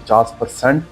50%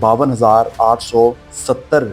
52,870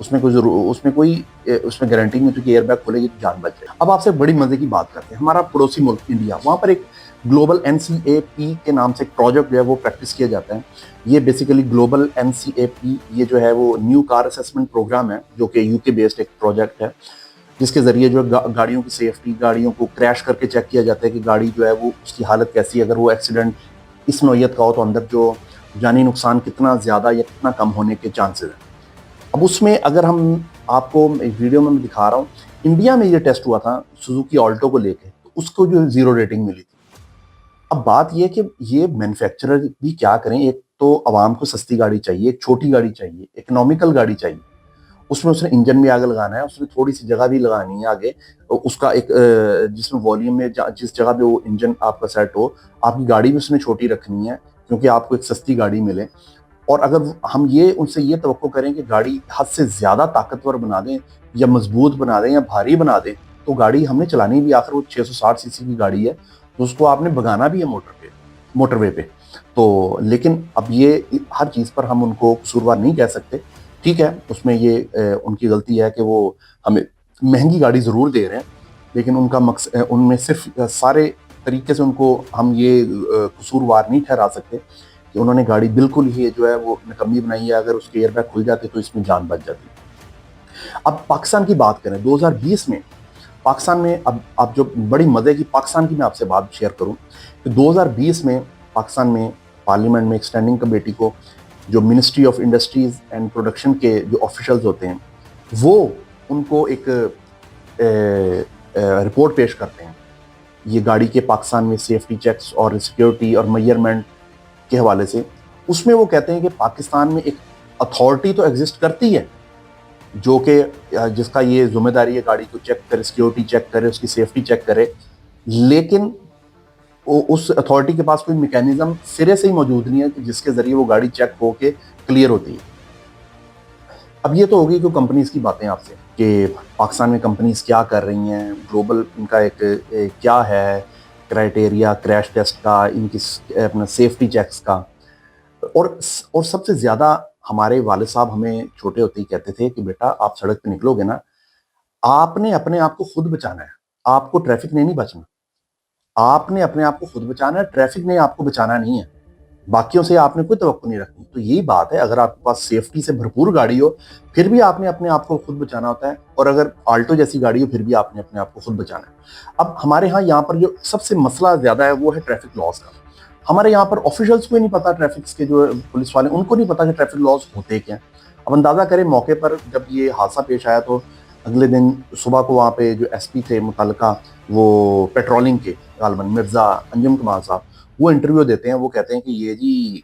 اس میں کوئی گارنٹی نہیں ہوتی کہ ایئر بیگ کھولے گی تو جان بچ جائے. اب آپ سے بڑی مزے کی بات کرتے ہیں. ہمارا پڑوسی ملک انڈیا, وہاں پر ایک گلوبل NCAP کے نام سے ایک پروجیکٹ جو ہے وہ پریکٹس کیا جاتا ہے. یہ بیسیکلی گلوبل NCAP یہ جو ہے وہ نیو کار اسیسمنٹ پروگرام ہے, جو کہ UK بیسڈ ایک پروجیکٹ ہے, جس کے ذریعے جو گاڑیوں کی سیفٹی, گاڑیوں کو کریش کر کے چیک کیا جاتا ہے کہ گاڑی جو ہے وہ اس کی حالت کیسی ہے. اگر وہ ایکسیڈنٹ اس نوعیت کا ہو تو اندر جو جانی نقصان کتنا زیادہ یا کتنا کم ہونے کے چانسز ہیں. اب اس میں اگر ہم آپ کو ویڈیو میں دکھا رہا ہوں, انڈیا میں یہ ٹیسٹ ہوا تھا سوزوکی آلٹو کو لے کے, تو اس کو جو 0 ریٹنگ ملی تھی. اب بات یہ کہ یہ مینوفیکچرر بھی کیا کریں, ایک تو عوام کو سستی گاڑی چاہیے, ایک چھوٹی گاڑی چاہیے, اکنامیکل گاڑی چاہیے, اس میں انجن بھی آگے لگانا ہے, اس میں تھوڑی سی جگہ بھی لگانی ہے آگے, اس کا ایک جس میں والیوم میں جس جگہ پہ وہ انجن آپ کا سیٹ ہو, آپ کی گاڑی بھی اس میں چھوٹی رکھنی ہے کیونکہ آپ کو ایک سستی گاڑی ملے. اور اگر ہم ان سے یہ توقع کریں کہ گاڑی حد سے زیادہ طاقتور بنا دیں یا مضبوط بنا دیں یا بھاری بنا دیں, تو گاڑی ہم نے چلانی بھی, آخر وہ 660 cc کی گاڑی ہے, تو اس کو آپ نے بھگانا بھی ہے موٹر وے پہ. تو لیکن اب یہ ہر چیز پر ہم ان کو قصوروار نہیں کہہ سکتے. ٹھیک ہے, اس میں یہ ان کی غلطی ہے کہ وہ ہمیں مہنگی گاڑی ضرور دے رہے ہیں, لیکن ان کا مقصد, ان میں صرف سارے طریقے سے ان کو ہم یہ قصوروار نہیں ٹھہرا سکتے کہ انہوں نے گاڑی بالکل ہی جو ہے وہ نکمی بنائی ہے, اگر اس کے ایئر بیگ کھل جاتے تو اس میں جان بچ جاتی. اب پاکستان کی بات کریں, 2020 میں پاکستان میں, اب جو بڑی مزے کی پاکستان کی میں آپ سے بات شیئر کروں کہ 2020 میں پاکستان میں پارلیمنٹ میں ایک اسٹینڈنگ کمیٹی کو, جو ministry of industries and production کے جو آفیشلز ہوتے ہیں, وہ ان کو ایک رپورٹ پیش کرتے ہیں یہ گاڑی کے پاکستان میں سیفٹی چیکس اور سیکیورٹی اور میئرمنٹ کے حوالے سے. اس میں وہ کہتے ہیں کہ پاکستان میں ایک اتھارٹی تو ایگزسٹ کرتی ہے جو کہ جس کا یہ ذمہ داری ہے گاڑی کو چیک کرے, سیکیورٹی چیک کرے, اس کی سیفٹی چیک کرے, لیکن اس اتھارٹی کے پاس کوئی میکینزم سرے سے ہی موجود نہیں ہے جس کے ذریعے وہ گاڑی چیک ہو کے کلیئر ہوتی ہے. اب یہ تو ہوگی کہ کمپنیز کی باتیں آپ سے کہ پاکستان میں کمپنیز کیا کر رہی ہیں, گلوبل ان کا ایک کیا ہے کرائٹیریا کریش ٹیسٹ کا, ان کی اپنا سیفٹی چیکس کا. اور سب سے زیادہ ہمارے والد صاحب ہمیں چھوٹے ہوتے ہی کہتے تھے کہ بیٹا آپ سڑک پہ نکلو گے نا, آپ نے اپنے آپ کو خود بچانا ہے, آپ کو ٹریفک نے نہیں بچنا, آپ نے اپنے آپ کو خود بچانا ہے, ٹریفک نے آپ کو بچانا نہیں ہے, باقیوں سے آپ نے کوئی توقع نہیں رکھنی. تو یہی بات ہے, اگر آپ کے پاس سیفٹی سے بھرپور گاڑی ہو پھر بھی آپ نے اپنے آپ کو خود بچانا ہوتا ہے, اور اگر آلٹو جیسی گاڑی ہو پھر بھی آپ نے اپنے آپ کو خود بچانا ہے. اب ہمارے ہاں یہاں پر جو سب سے مسئلہ زیادہ ہے وہ ہے ٹریفک لاس کا. ہمارے یہاں پر آفیشلس کو ہی نہیں پتا, ٹریفک کے جو پولیس والے ان کو نہیں پتا کہ ٹریفک لاس ہوتے کیا. اب اندازہ کریں موقع پر جب یہ حادثہ پیش آیا تو اگلے دن صبح کو وہاں پہ جو SP تھے متعلقہ وہ پیٹرولنگ کے, غالباً مرزا انجم کمال صاحب, وہ انٹرویو دیتے ہیں, وہ کہتے ہیں کہ یہ جی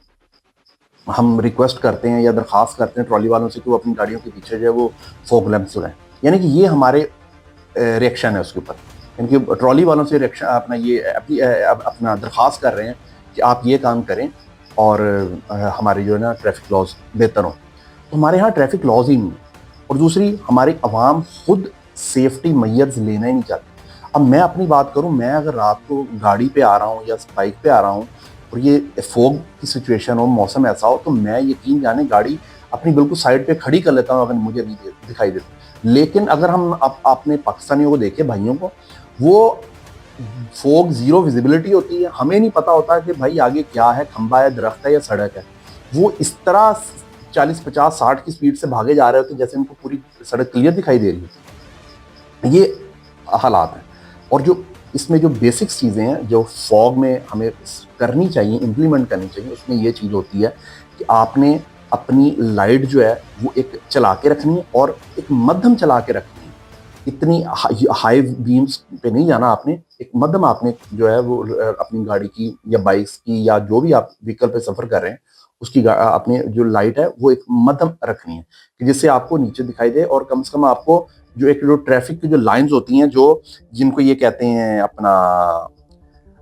ہم ریکویسٹ کرتے ہیں یا درخواست کرتے ہیں ٹرالی والوں سے کہ وہ اپنی گاڑیوں کے پیچھے جو ہے وہ فوگ لیمپس لگائیں. یعنی کہ یہ ہمارے ریئیکشن ہے اس کے اوپر, یعنی کہ ٹرالی والوں سے ریئیکشن اپنا یہ اپنا درخواست کر رہے ہیں کہ آپ یہ کام کریں اور ہمارے جو ہے نا ٹریفک لاز بہتر ہوں. تو ہمارے ہاں ٹریفک لاز ہی نہیں ہے, اور دوسری ہماری عوام خود سیفٹی میئرز لینا ہی نہیں چاہتی. اب میں اپنی بات کروں, میں اگر رات کو گاڑی پہ آ رہا ہوں یا بائک پہ آ رہا ہوں اور یہ فوگ کی سچویشن ہو, موسم ایسا ہو, تو میں یقین جانے گاڑی اپنی بالکل سائڈ پہ کھڑی کر لیتا ہوں اگر مجھے نہیں دکھائی دیتا. لیکن اگر ہم اپنے پاکستانیوں کو دیکھیں, بھائیوں کو, وہ فوگ 0 ویزیبلٹی ہوتی ہے, ہمیں نہیں پتا ہوتا کہ بھائی آگے کیا ہے, کھمبا ہے, درخت ہے یا سڑک ہے. وہ اس طرح 40 50 60 کی سپیڈ سے بھاگے جا رہے ہوتے جیسے ان کو پوری سڑک کلیئر دکھائی دے رہی ہے. یہ حالات ہیں. اور جو اس میں جو بیسکس چیزیں ہیں جو فوگ میں ہمیں کرنی چاہیے, امپلیمنٹ کرنی چاہیے, اس میں یہ چیز ہوتی ہے کہ آپ نے اپنی لائٹ جو ہے وہ ایک چلا کے رکھنی ہے اور ایک مدھم چلا کے رکھنی ہے. اتنی ہائی بیمز پہ نہیں جانا آپ نے, ایک مدھم آپ نے جو ہے وہ اپنی گاڑی کی یا بائکس کی یا جو بھی آپ وہیکل پہ سفر کر رہے ہیں اس کی اپنے جو لائٹ ہے وہ ایک مدھم رکھنی ہے کہ جس سے آپ کو نیچے دکھائی دے, اور کم سے کم آپ کو جو ایک جو ٹریفک کی جو لائنز ہوتی ہیں جو جن کو یہ کہتے ہیں اپنا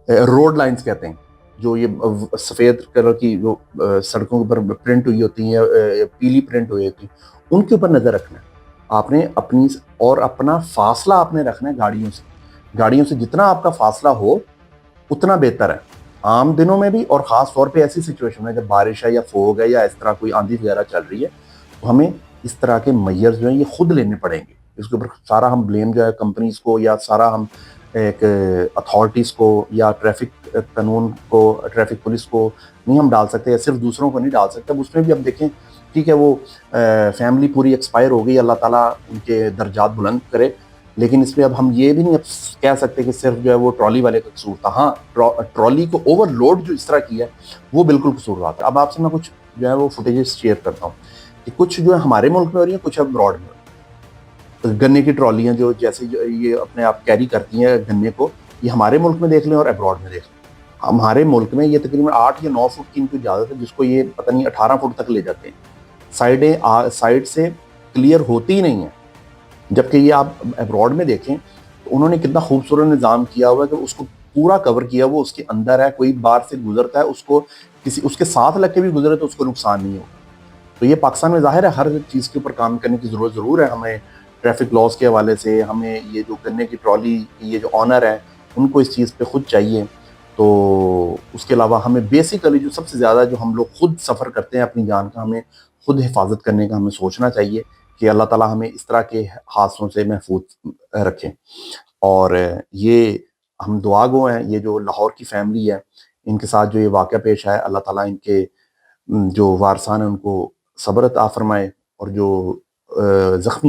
روڈ لائنز کہتے ہیں, جو یہ سفید کلر کی جو سڑکوں کے اوپر پرنٹ ہوئی ہوتی ہیں, پیلی پرنٹ ہوئی ہوتی ہیں, ان کے اوپر نظر رکھنا ہے آپ نے اپنی, اور اپنا فاصلہ آپ نے رکھنا ہے گاڑیوں سے. گاڑیوں سے جتنا آپ کا فاصلہ ہو اتنا بہتر ہے عام دنوں میں بھی, اور خاص طور پہ ایسی سچویشن ہے جب بارش ہے یا فوگ ہے یا اس طرح کوئی آندھی وغیرہ چل رہی ہے, تو ہمیں اس طرح کے میئر جو ہیں یہ خود لینے پڑیں گے. اس کے اوپر سارا ہم بلیم جو ہے کمپنیز کو یا سارا ہم ایک اتھارٹیز کو یا ٹریفک قانون کو ٹریفک پولیس کو نہیں ہم ڈال سکتے, یا صرف دوسروں کو نہیں ڈال سکتے. اب اس میں بھی اب دیکھیں ٹھیک ہے وہ فیملی پوری ایکسپائر ہو گئی, اللہ تعالیٰ ان کے درجات بلند کرے, لیکن اس پہ اب ہم یہ بھی نہیں اب کہہ سکتے کہ صرف جو ہے وہ ٹرالی والے کا قصور تھا. ہاں ٹرالی کو اوور لوڈ جو اس طرح کیا ہے وہ بالکل قصوروار تھا. اب آپ سے میں کچھ جو ہے وہ فوٹیجز شیئر کرتا ہوں کہ کچھ جو ہے ہمارے ملک میں ہو رہی ہیں, کچھ ابراڈ میں. گنے کی ٹرالیاں جو جیسے یہ اپنے آپ کیری کرتی ہیں گنے کو, یہ ہمارے ملک میں دیکھ لیں اور ابراڈ میں دیکھ لیں. ہمارے ملک میں یہ تقریباً 8 یا 9 فٹ کی ان کو اجازت ہے, جس کو یہ پتہ نہیں 18 فٹ تک لے جاتے ہیں. سائڈیں سائڈ سے کلیئر ہوتی ہی نہیں ہیں. جبکہ یہ آپ ابراڈ میں دیکھیں تو انہوں نے کتنا خوبصورت نظام کیا ہوا ہے کہ اس کو پورا کور کیا ہوا اس کے اندر ہے. کوئی باہر سے گزرتا ہے اس کو کسی اس کے ساتھ لگ کے بھی گزرے تو اس کو نقصان نہیں ہوگا. تو یہ پاکستان میں ظاہر ہے ہر چیز کے اوپر کام کرنے کی ضرورت ضرور ہے. ہمیں ٹریفک لاز کے حوالے سے ہمیں یہ جو گنے کی ٹرالی یہ جو آنر ہے ان کو اس چیز پہ خود چاہیے. تو اس کے علاوہ ہمیں بیسیکلی جو سب سے زیادہ جو ہم لوگ خود سفر کرتے ہیں اپنی جان کا, ہمیں خود حفاظت کرنے کا ہمیں سوچنا چاہیے کہ اللہ تعالیٰ ہمیں اس طرح کے حادثوں سے محفوظ رکھیں. اور یہ ہم دعا گو ہیں, یہ جو لاہور کی فیملی ہے ان کے ساتھ جو یہ واقعہ پیش آیا, اللہ تعالیٰ ان کے جو وارثان ہیں ان کو صبر عطا فرمائے, اور جو زخمی